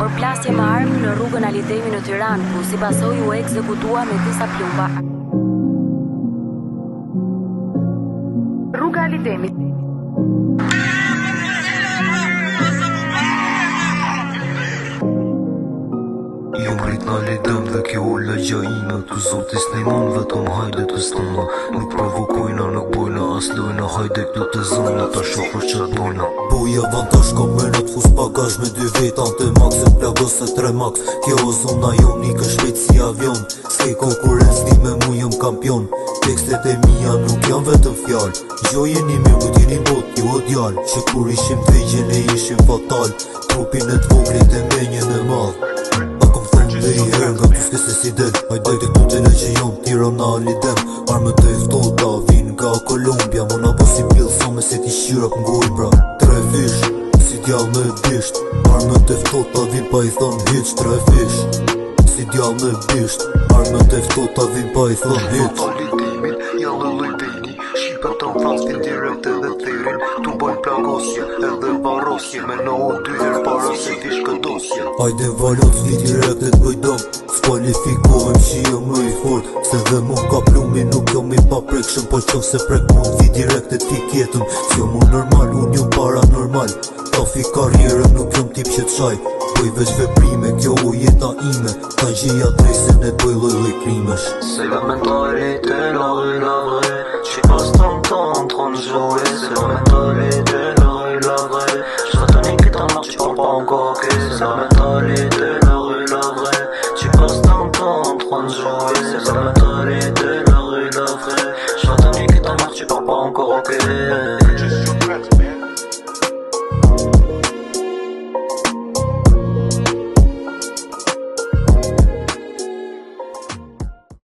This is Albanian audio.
Por plasje me armë në rrugën Ali Demi në Tiranë, ku si pasojë u ekzekutua me disa plumba. Rruga Ali Demi. Jom rrit në lidëm dhe kjo ulla gja ime Tu zotis një mund vetëm hajde të stëna Nuk provokojna, nuk bojna as lojna Hajde këtë të zëna, ta shofër që dojna Boja avantash ka menët fus bagazh me 2 vetan të max E plagos e 3 max Kjo o zona jom një kë shpejt si avion S'ke konkurenc një me mu jom kampion Tekstet e mija nuk jam vetëm fjall Jo jeni mirë ku t'jeni bot, jo o djall Që kur ishim të vegjen e ishim fatal Trupin e t'voglit e menjen e madh Dhe i herë nga kuske se si del Hajdej të kutele që jom Tirana lidem Armët e ftota vin nga Kolumbia Mona po si pjell sa me si ti shira pëngoj bra 3 fish Si djall me bisht Armët e ftota vin pa i thon hiq 3 fish Si djall me bisht Armët e ftota vin pa i thon hiq Jallë lëjdeni Shqipet të mfastin direkt edhe therin Tu bojnë plagosje edhe varosje Me në o 2 herë para se ti shkëdosje Hajde valot një direkt e t'bëjdom S'kvalifikohem që jëm më i fort Se dhe mu ka plumi nuk jom i paprekshëm Po qo se prek mund vi direkt e ti kjetëm S'jom mu normal, unë jom paranormal Ta fi karjerën nuk jom tip që t'shaj Boj veç veprime, kjo u jeta ime Ta gjia tresin e t'boj loj krimesh Se la mentalité la rue Që pas ton temps, trop de jouer C'est la mentalité